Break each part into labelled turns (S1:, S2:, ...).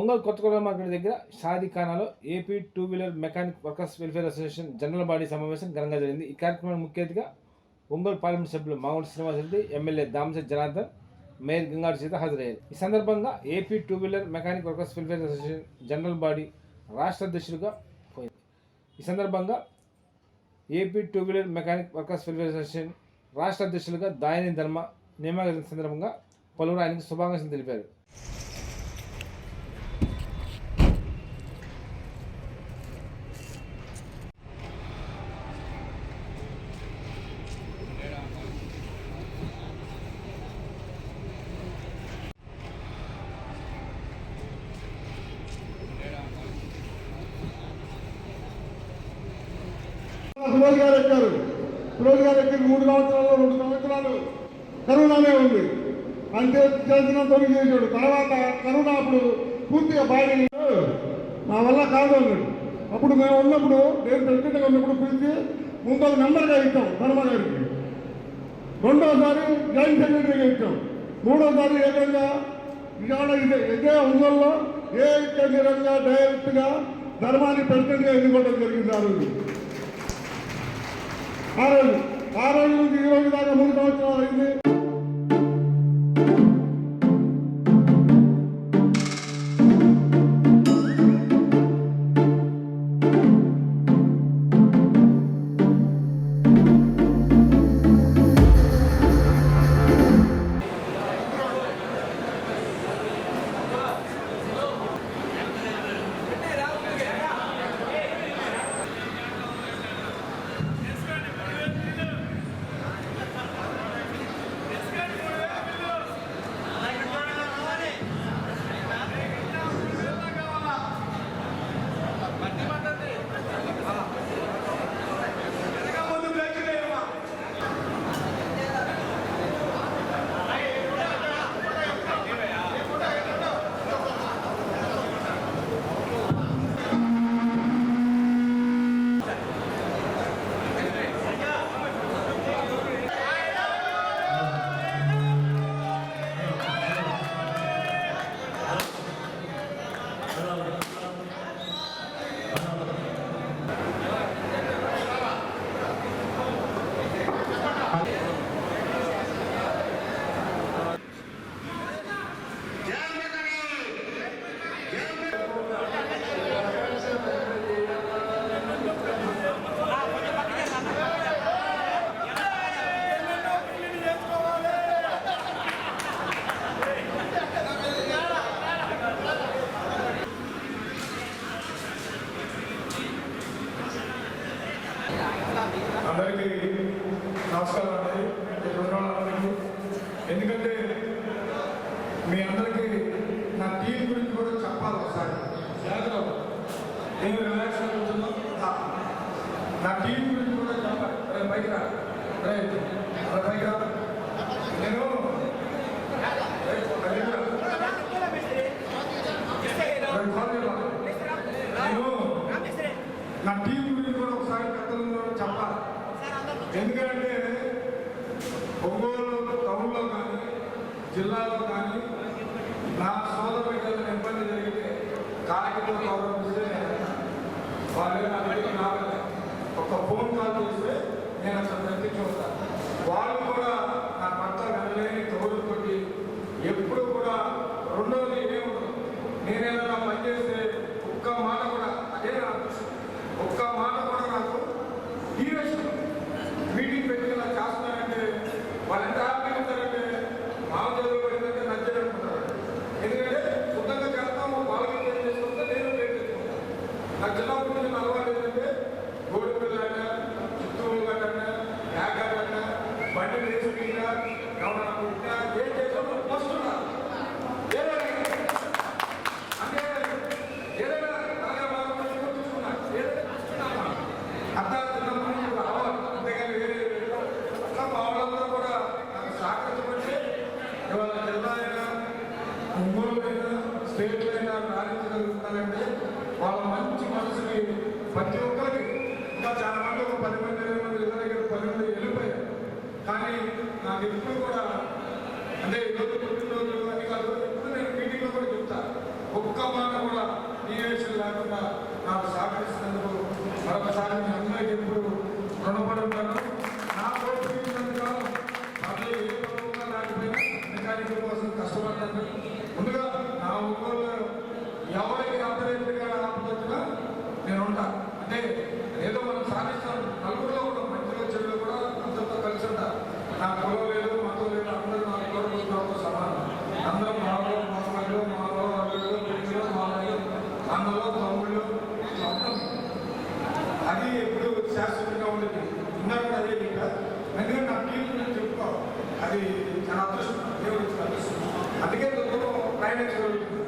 S1: Ongole Kothaguda market దగ్గర షాదీఖానాలో AP two wheeler mechanic workers welfare association general body సమావేశం ఘనంగా జరిగింది. ఈ కార్యక్రమానికి ముఖ్య అతిథిగా ఒంగోలు పార్లమెంట్ సభ్యులు మామూలు శ్రీనివాసరెడ్డి, ఎమ్మెల్యే దామశెట్టి జనార్దన్, మేయర్ గంగాడు సీత హాజరయ్యారు. ఈ సందర్భంగా AP two wheeler mechanic workers welfare association general body రాష్ట్ర అధ్యక్షుడిగా పోయింది. ఈ సందర్భంగా AP two wheeler mechanic workers welfare association రాష్ట్ర అధ్యక్షులుగా దాయని ధర్మ నియామకం సందర్భంగా పలువురు ఆయనకు శుభాకాంక్షలు తెలిపారు.
S2: సురేష్ గారు ఎక్కారు. 3 సంవత్సరాల్లో 2 సంవత్సరాలు కరోనానే ఉంది. అంటే చేసినంత చేశాడు. తర్వాత కరోనా అప్పుడు పూర్తిగా బాడీ నా వల్ల కాదు అన్నాడు. అప్పుడు మేము ఉన్నప్పుడు నేను ప్రెసిడెంట్గా ఉన్నప్పుడు పిలిచి ముందు నెంబర్గా ఇచ్చాం ధర్మ గారికి, రెండోసారి జాయింట్ సెక్రటరీగా ఇచ్చాం, మూడోసారి ఏకంగా ఇవాళ ఇదే ఒంగోలులో ఏకంగా డైరెక్ట్గా ధర్మాన్ని ప్రెసిడెంట్గా ఎన్నుకోవడం జరిగింది. ఆ రోజు నుంచి ఈ రోజు దాకా 3 సంవత్సరాలు అయింది.
S3: అందరికీ నమస్కారం అండి. ఎందుకంటే మీ అందరికీ నా టీం గురించి కూడా చెప్పాలి. ఒకసారి నేను రిలాక్స్ అవుతున్నాను. నా టీం గురించి కూడా చెప్పాలి. పైకి రా, పైకి రా. నేను నా టీం గురించి కూడా ఒకసారి పెద్దలు చెప్పాలి. ఎందుకంటే ఒంగోలు టౌన్లో కానీ జిల్లాలో కానీ నా సోదర బిడ్డలను ఇబ్బంది జరిగితే కాకితో గౌరవిస్తే వాళ్ళు నా దగ్గరికి రావాలి. ఒక ఫోన్ కాల్ చేస్తే నేను అసలు ప్రత్యక్షం. వాళ్ళు కూడా నా భర్త వెళ్ళలేని తోడు కొట్టి ఎప్పుడు కూడా రెండోది ఏముండదు. నేనేదైనా పనిచేస్తే ఒక్క మాట కూడా అదే ఒక్క మాట కూడా నాకు హీరోయిజం మీటింగ్ పెట్టి ఇలా చేస్తున్నారంటే వాళ్ళు ఎంత హ్యాపీగా ఉంటారంటే మామూలు పడిందంటే నచ్చని అనుకుంటారు. ఎందుకంటే శుద్ధంగా చేస్తాము, వాళ్ళకి ఏం చేసుకుంటే నేను పేరు తెచ్చుకుంటాను. నాకు చిన్నప్పటి నుంచి అలవాటు ఏంటంటే గోడు పిల్లలన్నా, చిత్తూరు కట్టన్నా, యాగన్నా, బండి నేర్చుకున్నా, ఎవరన్నా పుట్టినా ఏం చేసామో వస్తున్నా అంటే ఏదైనా అర్థం చిన్నప్పుడు అలవాటు. అంతేగాని వేరే అట్లా వాళ్ళందరూ కూడా నాకు సహకరించబట్టి ఇవాళ జిల్లా అయినా ఒంగోలు అయినా స్టేట్లో అయినా రాణించగలుగుతున్నారంటే వాళ్ళ మంచి మనసుకి ప్రతి ఒక్కరికి. ఇంకా చాలా మంది ఒక 10 మంది 20 మంది దగ్గర 10 మంది వెళ్ళిపోయారు. కానీ నాకు ఎప్పుడు కూడా అంటే ఈరోజు పుట్టినరోజు అని కాదు, ఎప్పుడు నేను మీటింగ్లో కూడా చెప్తాను. ఒక్క మాట కూడా డీవియేషన్ లేకుండా నాకు సహకరిస్తున్నందుకు మరొకసారి మీ అందరికీ ఎప్పుడు రుణపడి ఉంటాను. నా కోరుకున్నందుకు పదవి ఏ పదవుగా లేకపోయినా మెకానికల్ కోసం కష్టపడ్డాను. ముందుగా నా ఒంగోలు ఎవరికి అర్థరైతుగా ఆపదొచ్చినా నేను ఉంటా. అంటే ఏదో మనం సాధిస్తాను. నలుగురిలో కూడా మంచిగా చెడులో కూడా అందరితో కలిసి ఉంటా. నా కులం లేదు, మతం లేదు, అందరూ నా కులంతో సమానం. అందరూ మాలో మామలు, మాలో అల్లుళ్ళు, పిల్లలు, మామలు, అన్నలో తమ్ముళ్ళు మొత్తం అది ఎప్పుడు శాశ్వతంగా ఉండేది. ఇందాక అదే ఇంకా ఎందుకంటే నా టీం నేను చెప్పుకో అది చాలా అదృష్టం, దేవుడు ఇచ్చిన అదృష్టం. అందుకే దూరం ప్రయాణించగలుగుతుంది.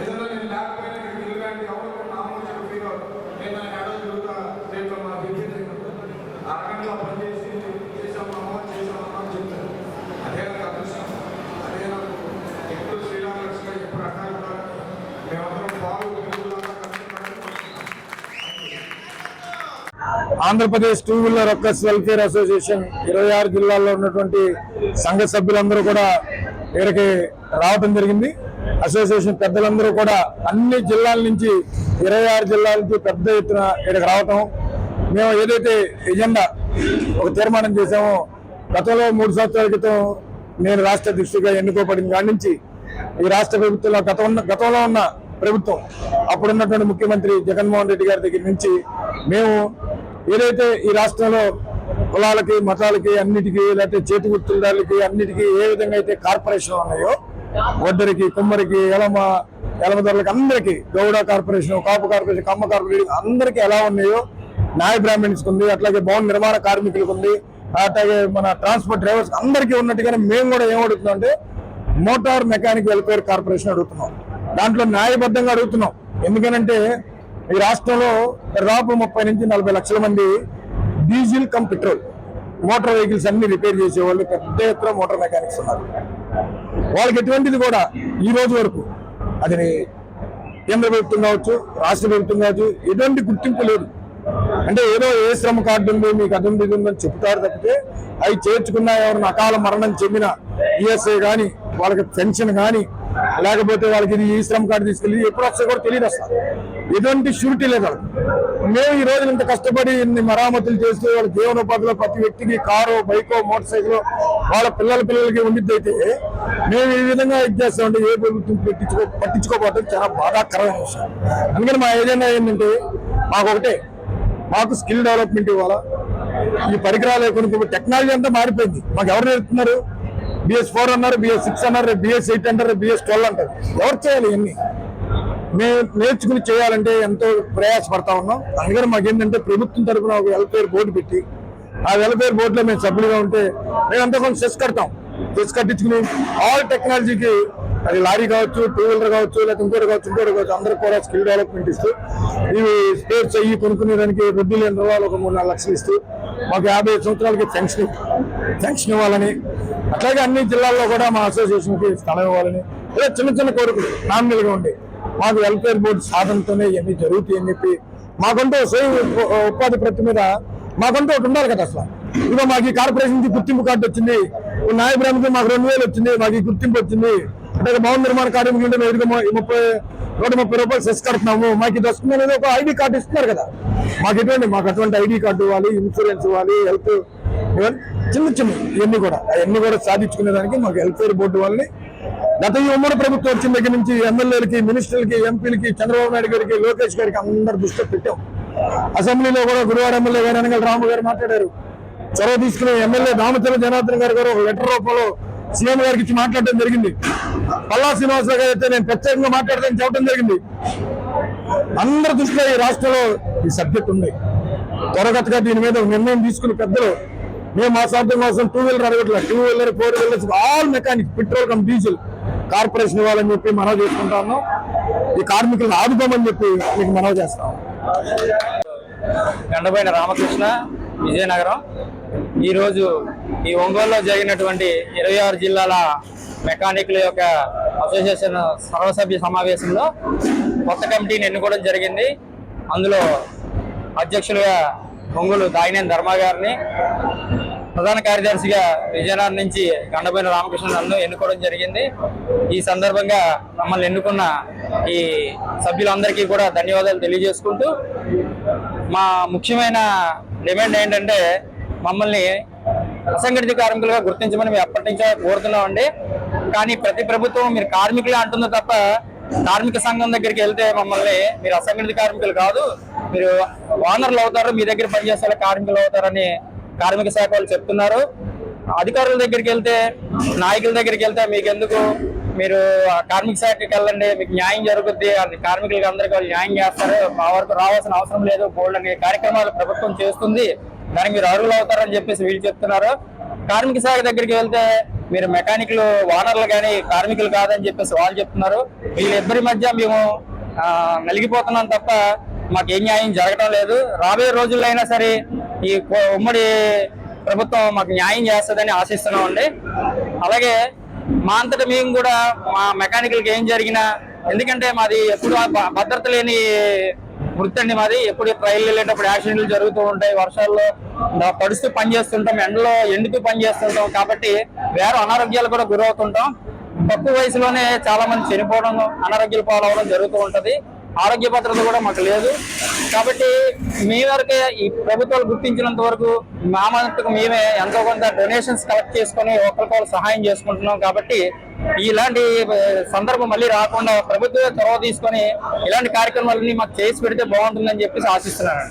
S3: ఏదైనా నేను లేకపోయినా ఇక్కడ ఇలాంటి ఎవరు నామోచన ఫీల్ నేను ఏడో తిరుగుతా స్టేట్లో మా విద్య అరగంటలో పనిచేసి చేసామమ్మా అని చెప్తాను. అదే నాకు అదృష్టం. అదే నాకు ఎప్పుడు శ్రీరామకృష్ణ ఎప్పుడు అట్లా ఉండాలని మేమందరం బాగు తెలుగులాగా
S4: Andhra Pradesh two wheeler workers welfare association 26 జిల్లాల్లో ఉన్నటువంటి సంఘ సభ్యులందరూ కూడా ఇక్కడికి రావడం జరిగింది. అసోసియేషన్ పెద్దలందరూ కూడా అన్ని జిల్లాల నుంచి 26 జిల్లాల నుంచి పెద్ద ఎత్తున ఇక్కడికి రావటం, మేము ఏదైతే ఎజెండా ఒక తీర్మానం చేశామో గతంలో 3 సంవత్సరాల క్రితం నేను రాష్ట్ర అధ్యక్షుడిగా ఎన్నుకోబడిన కాడి నుంచి ఈ రాష్ట్ర ప్రభుత్వంలో గతంలో ఉన్న ప్రభుత్వం అప్పుడున్నటువంటి ముఖ్యమంత్రి జగన్మోహన్ రెడ్డి గారి దగ్గర నుంచి మేము ఏదైతే ఈ రాష్ట్రంలో కులాలకి మతాలకి అన్నిటికీ లేకపోతే చేతి వృత్తులకి అన్నిటికీ ఏ విధంగా అయితే కార్పొరేషన్ ఉన్నాయో వడ్డరికి కుమ్మరికి ఎలమదొరలకి అందరికీ గౌడ కార్పొరేషన్, కాపు కార్పొరేషన్, కమ్మ కార్పొరేషన్ అందరికీ ఎలా ఉన్నాయో న్యాయ బ్రాహ్మణ్స్కి ఉంది, అట్లాగే భవన నిర్మాణ కార్మికులకు ఉంది, అట్లాగే మన ట్రాన్స్పోర్ట్ డ్రైవర్స్ అందరికీ ఉన్నట్టుగానే మేము కూడా ఏం అడుగుతున్నాం అంటే మోటార్ మెకానిక్ వెల్ఫేర్ కార్పొరేషన్ అడుగుతున్నాం. దాంట్లో న్యాయబద్ధంగా అడుగుతున్నాం. ఎందుకనంటే ఈ రాష్ట్రంలో దాదాపు 30 నుంచి 40 లక్షల మంది diesel come petrol motor vehicles అన్ని రిపేర్ చేసేవాళ్ళు పెద్ద ఎత్తున మోటార్ మెకానిక్స్ ఉన్నారు. వాళ్ళకి ఎటువంటిది కూడా ఈ రోజు వరకు అది కేంద్ర ప్రభుత్వం కావచ్చు, రాష్ట్ర ప్రభుత్వం కావచ్చు, ఎటువంటి గుర్తింపు లేదు. అంటే ఏదో ఏ శ్రమ కార్డు ఉంది, మీకు అటువంటి ఉందని చెప్తారు తప్పితే అవి చేర్చుకున్న ఎవరిని అకాల మరణం చెందిన ఈఎస్ఐ కానీ వాళ్ళకి పెన్షన్ కానీ లేకపోతే వాళ్ళకి ఇది ఈ శ్రమ కార్డు తీసుకెళ్ళి ఎప్పుడు వస్తే కూడా తెలియదు. అసలు ఎటువంటి షూరిటీ లేదు వాళ్ళకి. మేము ఈ రోజు ఇంత కష్టపడి ఇన్ని మరామతులు చేస్తూ వాళ్ళ జీవనోపాధిలో ప్రతి వ్యక్తికి కారో, బైకో, మోటార్ సైకిల్ వాళ్ళ పిల్లలకి ఉండిద్ది అయితే మేము ఈ విధంగా ఇది చేస్తామంటే ఏ ప్రభుత్వం పట్టించుకోకపోవడం చాలా బాధాకరమైన విషయం. అందుకని మా ఏజెండా ఏంటంటే మాకు స్కిల్ డెవలప్మెంట్ ఇవ్వాలా. ఈ పరికరాలు కొనుక్కో టెక్నాలజీ అంతా మారిపోయింది. మాకు ఎవరు నేర్పుతున్నారు? BS4 అన్నారు, BS6 అన్నారు, BS8 అంటారు, BS12 అంటారు. ఎవరు చేయాలి ఇవన్నీ? మేము నేర్చుకుని చేయాలంటే ఎంతో ప్రయాసపడతా ఉన్నాం. అందుకని మాకేంటంటే ప్రభుత్వం తరఫున ఒక వెల్ఫేర్ బోర్డు పెట్టి ఆ వెల్ఫేర్ బోర్డులో మేము సభ్యులుగా ఉంటే మేము అంతా కొంచెం సెస్ కడతాం. సెస్ కట్టించుకుని ఆల్ టెక్నాలజీకి అది లారీ కావచ్చు, 2 వీలర్ కావచ్చు, లేకపోతే ఇంకోటి కావచ్చు అందరికి కూడా స్కిల్ డెవలప్మెంట్ ఇస్తూ ఇవి స్పేర్స్ అయ్యి కొనుక్కునేదానికి వడ్డీ లేని రుణాలు ఒక 3-4 లక్షలు ఇస్తూ మాకు 55 సంవత్సరాలకి పెన్షన్ ఇవ్వాలని, అట్లాగే అన్ని జిల్లాల్లో కూడా మా అసోసియేషన్కి స్థలం ఇవ్వాలని ఇలా చిన్న కోరికలు నామినల్గా ఉండి మాకు వెల్ఫేర్ బోర్డు సాధనతోనే ఇవన్నీ జరుగుతాయని చెప్పి మాకంటూ స్వయం ఉపాధి ప్రతి మీద మాకంటూ ఒకటి ఉండాలి కదా. అసలు ఇదిగో మాకు ఈ కార్పొరేషన్ కి గుర్తింపు కార్డు వచ్చింది, న్యాయ బ్రాహ్మణికి మాకు 2000 వచ్చింది, మాకు ఈ గుర్తింపు వచ్చింది, అంటే భవన నిర్మాణ కార్మికులు 130 రూపాయలు సెస్ కడుతున్నాము, మాకు ఇది వస్తుంది అనేది ఒక ఐడి కార్డు ఇస్తున్నారు కదా. మాకు అటువంటి ఐడి కార్డు ఇవ్వాలి, ఇన్సూరెన్స్ ఇవ్వాలి, హెల్త్ చిన్న ఇవన్నీ కూడా సాధించుకునేదానికి మాకు వెల్ఫేర్ బోర్డు వాళ్ళని గత ఈ ఉమ్మడి ప్రభుత్వం వచ్చిన దగ్గర నుంచి ఎమ్మెల్యేలకి, మినిస్టర్లకి, ఎంపీలకి, చంద్రబాబు నాయుడు గారికి, లోకేష్ గారికి అందరు దృష్టిలో పెట్టాం. అసెంబ్లీలో కూడా గురువాడ ఎమ్మెల్యే గారు అనగల రాము గారు మాట్లాడారు. చొరవ తీసుకుని ఎమ్మెల్యే దామచల జనార్దన్ గారు ఒక లెటర్ రూపంలో సీఎం గారికి ఇచ్చి మాట్లాడడం జరిగింది. పల్లా శ్రీనివాసరావు గారు అయితే నేను ప్రత్యేకంగా మాట్లాడతానని చెప్పడం జరిగింది. అందరి దృష్టిలో ఈ రాష్ట్రంలో ఈ సబ్జెక్ట్ ఉంది. త్వరగతిగా దీని మీద నిర్ణయం తీసుకుని పెద్దలు మేము మా స్వార్థం కోసం 2 వీలర్ అడగట్లేదు, 2 wheeler 4 wheelers all mechanic petrol come diesel corporation ఇవ్వాలని చెప్పి మనవి చేసుకుంటా ఉన్నాం. ఈ కార్మికులను ఆదుకోమని చెప్పి మీకు మనవి చేస్తాం.
S5: గండబోయిన రామకృష్ణ, విజయనగరం. ఈరోజు ఈ ఒంగోలులో జరిగినటువంటి 26 జిల్లాల మెకానిక్ల యొక్క అసోసియేషన్ సర్వసభ్య సమావేశంలో కొత్త కమిటీని ఎన్నుకోవడం జరిగింది. అందులో అధ్యక్షులుగా ఒంగోలు దాయినేని ధర్మ గారిని, ప్రధాన కార్యదర్శిగా విజయనగరం నుంచి గండబోయిన రామకృష్ణ నన్ను ఎన్నుకోవడం జరిగింది. ఈ సందర్భంగా మమ్మల్ని ఎన్నుకున్న ఈ సభ్యులందరికీ కూడా ధన్యవాదాలు తెలియజేసుకుంటూ, మా ముఖ్యమైన డిమాండ్ ఏంటంటే మమ్మల్ని అసంఘటిత కార్మికులుగా గుర్తించమని మేము ఎప్పటి నుంచో కోరుతున్నామండి. కానీ ప్రతి ప్రభుత్వం మీరు కార్మికులే అంటుంది తప్ప కార్మిక సంఘం దగ్గరికి వెళ్తే మమ్మల్ని మీరు అసంఘటిత కార్మికులు కాదు, మీరు ఓనర్లు అవుతారు, మీ దగ్గర పనిచేసే కార్మికులు అవుతారని కార్మిక శాఖ వాళ్ళు చెప్తున్నారు. అధికారుల దగ్గరికి వెళ్తే, నాయకుల దగ్గరికి వెళ్తే మీకెందుకు, మీరు కార్మిక శాఖకి వెళ్ళండి, మీకు న్యాయం జరుగుద్ది, అది కార్మికులకి అందరికీ వాళ్ళు న్యాయం చేస్తారు, మా వరకు రావాల్సిన అవసరం లేదు, బోల్డ్ అనే కార్యక్రమాలు ప్రభుత్వం చేస్తుంది, దానికి మీరు అర్హులు అవుతారని చెప్పేసి వీళ్ళు చెప్తున్నారు. కార్మిక శాఖ దగ్గరికి వెళ్తే మీరు మెకానిక్లు ఓనర్లు కానీ కార్మికులు కాదని చెప్పేసి వాళ్ళు చెప్తున్నారు. వీళ్ళిద్దరి మధ్య మేము నలిగిపోతున్నాం తప్ప మాకేం న్యాయం జరగడం లేదు. రాబోయే రోజుల్లో అయినా సరే ఈ ఉమ్మడి ప్రభుత్వం మాకు న్యాయం చేస్తుందని ఆశిస్తున్నామండి. అలాగే మా అంతటా మేము కూడా మా మెకానికల్కి ఏం జరిగినా, ఎందుకంటే మాది ఎప్పుడు భద్రత లేని వృత్తి అండి మాది. ఎప్పుడు ట్రైల్ వెళ్ళేటప్పుడు యాక్సిడెంట్లు జరుగుతూ ఉంటాయి, వర్షాల్లో తడుస్తూ పని చేస్తుంటాం, ఎండలో ఎండుతూ పని చేస్తుంటాం, కాబట్టి వేరే అనారోగ్యాలు కూడా గురవుతుంటాం. తక్కువ వయసులోనే చాలా మంది చనిపోవడం, అనారోగ్యాల పాలవడం జరుగుతూ ఉంటది. ఆరోగ్య భద్రత కూడా మాకు లేదు. కాబట్టి మీ వరకే ఈ ప్రభుత్వాలు గుర్తించినంత వరకు మా మద్దతుకు మేమే ఎంతో కొంత డొనేషన్స్ కలెక్ట్ చేసుకుని ఒకరికొకరు సహాయం చేసుకుంటున్నాం. కాబట్టి ఇలాంటి సందర్భం మళ్ళీ రాకుండా ప్రభుత్వమే చొరవ తీసుకొని ఇలాంటి కార్యక్రమాలన్నీ మాకు చేసి పెడితే బాగుంటుందని చెప్పేసి ఆశిస్తున్నాను.